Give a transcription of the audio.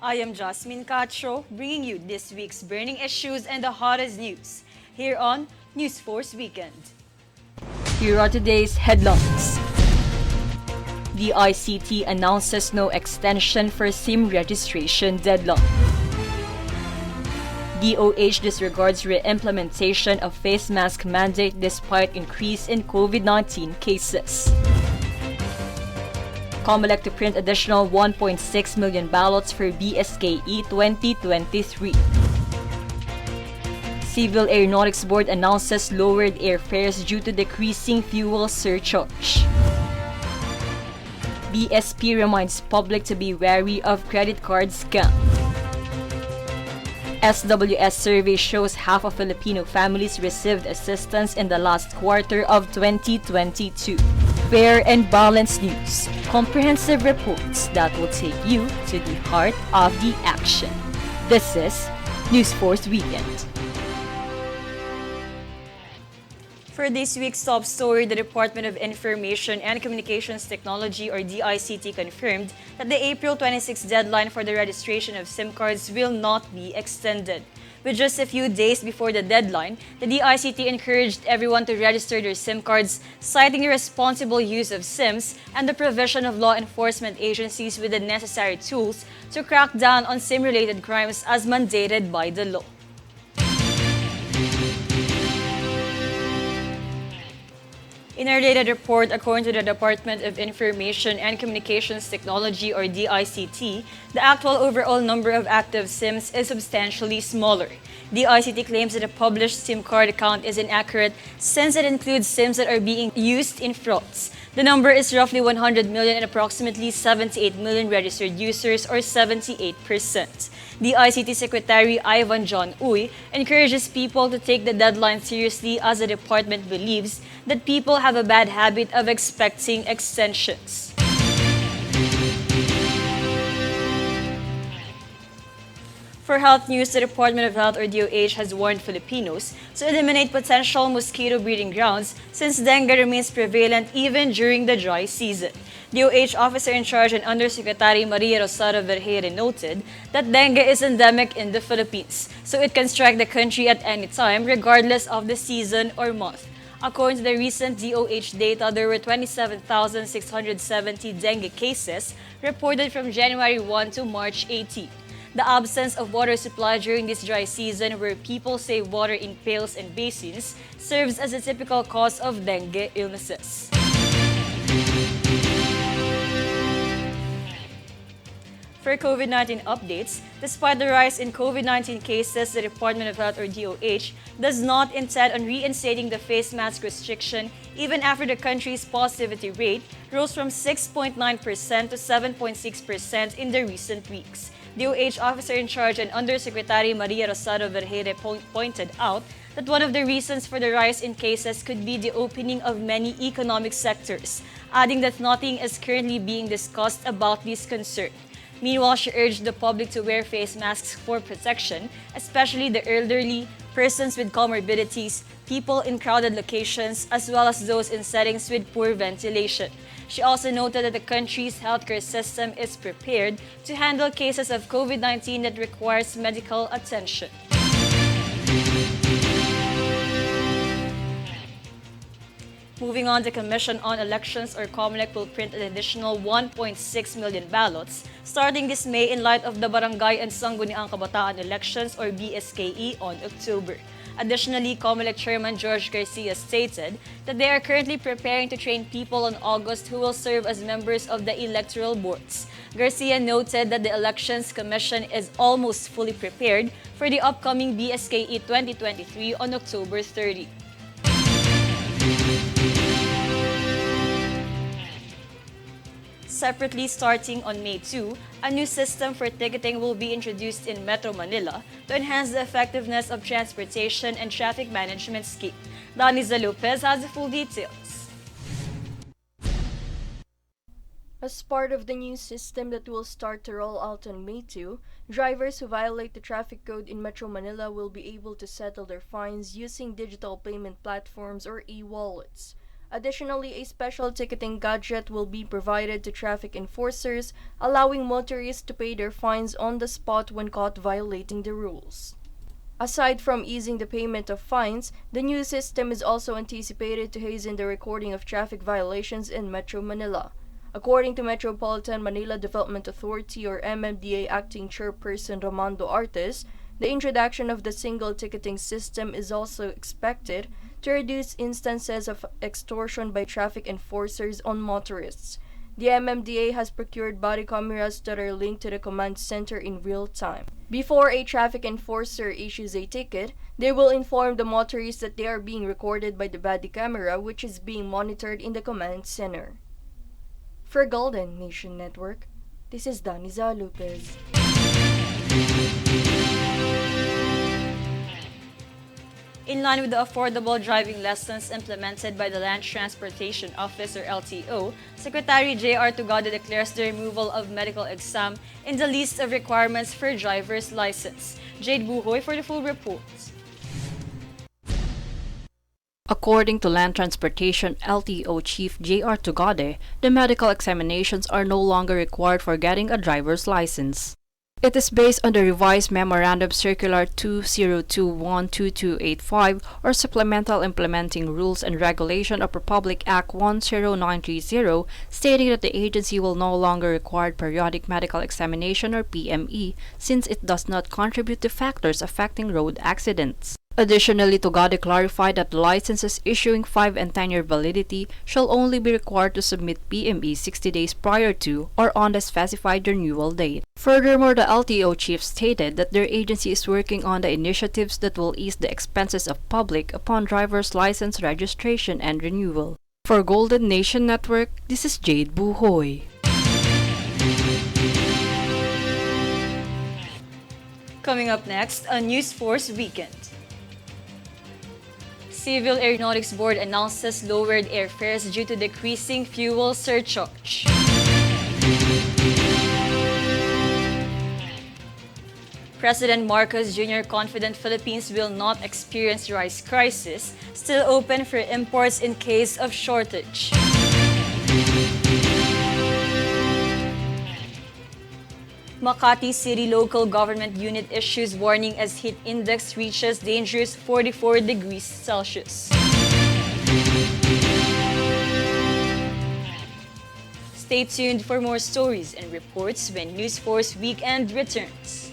I am Jasmine Cacho, bringing you this week's burning issues and the hottest news here on News Force Weekend. Here are today's headlines. The ICT announces no extension for SIM registration deadline. DOH disregards re-implementation of face mask mandate despite increase in COVID-19 cases. COMELEC to print additional 1.6 million ballots for BSKE 2023. Civil Aeronautics Board announces lowered airfares due to decreasing fuel surcharge. BSP reminds public to be wary of credit card scam. SWS survey shows half of Filipino families received assistance in the last quarter of 2022. Fair and balanced news. Comprehensive reports that will take you to the heart of the action. This is News Force Weekend. For this week's top story, the Department of Information and Communications Technology, or DICT, confirmed that the April 26 deadline for the registration of SIM cards will not be extended. With just a few days before the deadline, the DICT encouraged everyone to register their SIM cards, citing the responsible use of SIMs and the provision of law enforcement agencies with the necessary tools to crack down on SIM-related crimes as mandated by the law. In a related report, according to the Department of Information and Communications Technology, or DICT, the actual overall number of active SIMs is substantially smaller. DICT claims that the published SIM card count is inaccurate since it includes SIMs that are being used in frauds. The number is roughly 100 million and approximately 78 million registered users, or 78%. The ICT Secretary Ivan John Uy encourages people to take the deadline seriously as the department believes that people have a bad habit of expecting extensions. For health news, the Department of Health, or DOH, has warned Filipinos to eliminate potential mosquito breeding grounds since dengue remains prevalent even during the dry season. DOH Officer in Charge and Undersecretary Maria Rosado Vergeire noted that dengue is endemic in the Philippines, so it can strike the country at any time regardless of the season or month. According to the recent DOH data, there were 27,670 dengue cases reported from January 1 to March 18. The absence of water supply during this dry season, where people save water in pails and basins, serves as a typical cause of dengue illnesses. For COVID-19 updates, despite the rise in COVID-19 cases, the Department of Health, or DOH, does not intend on reinstating the face mask restriction even after the country's positivity rate rose from 6.9% to 7.6% in the recent weeks. DOH Officer in Charge and Undersecretary Maria Rosado Vergeire pointed out that one of the reasons for the rise in cases could be the opening of many economic sectors, adding that nothing is currently being discussed about this concern. Meanwhile, she urged the public to wear face masks for protection, especially the elderly, persons with comorbidities, people in crowded locations, as well as those in settings with poor ventilation. She also noted that the country's healthcare system is prepared to handle cases of COVID-19 that requires medical attention. Moving on, the Commission on Elections, or COMELEC, will print an additional 1.6 million ballots starting this May in light of the Barangay and Sangguniang Kabataan elections, or BSKE, on October. Additionally, COMELEC Chairman George Garcia stated that they are currently preparing to train people in August who will serve as members of the electoral boards. Garcia noted that the Elections Commission is almost fully prepared for the upcoming BSKE 2023 on October 30. Separately, starting on May 2, a new system for ticketing will be introduced in Metro Manila to enhance the effectiveness of transportation and traffic management scheme. Daniza Lopez has the full details. As part of the new system that will start to roll out on May 2, drivers who violate the traffic code in Metro Manila will be able to settle their fines using digital payment platforms, or e-wallets. Additionally, a special ticketing gadget will be provided to traffic enforcers, allowing motorists to pay their fines on the spot when caught violating the rules. Aside from easing the payment of fines, the new system is also anticipated to hasten the recording of traffic violations in Metro Manila. According to Metropolitan Manila Development Authority or MMDA Acting Chairperson Romando Artes, the introduction of the single ticketing system is also expected to reduce instances of extortion by traffic enforcers on motorists. The MMDA has procured body cameras that are linked to the command center in real time. Before a traffic enforcer issues a ticket, they will inform the motorist that they are being recorded by the body camera, which is being monitored in the command center. For Golden Nation Network, this is Daniza Lopez. In line with the affordable driving lessons implemented by the Land Transportation Office or LTO, Secretary J.R. Tugado declares the removal of medical exam in the list of requirements for driver's license. Jade Buhoy for the full report. According to Land Transportation LTO Chief J.R. Tugade, the medical examinations are no longer required for getting a driver's license. It is based on the revised Memorandum Circular 2021-2285 or Supplemental Implementing Rules and Regulation of Republic Act 10930, stating that the agency will no longer require periodic medical examination or PME since it does not contribute to factors affecting road accidents. Additionally, Tugade clarified that licenses issuing 5 and 10-year validity shall only be required to submit PME 60 days prior to or on the specified renewal date. Furthermore, the LTO chief stated that their agency is working on the initiatives that will ease the expenses of public upon driver's license registration and renewal. For Golden Nation Network, this is Jade Buhoy. Coming up next, a News Force Weekend. Civil Aeronautics Board announces lowered airfares due to decreasing fuel surcharge. President Marcos Jr. confident Philippines will not experience rice crisis, still open for imports in case of shortage. Makati City Local Government Unit issues warning as heat index reaches dangerous 44 degrees Celsius. Stay tuned for more stories and reports when News Force Weekend returns.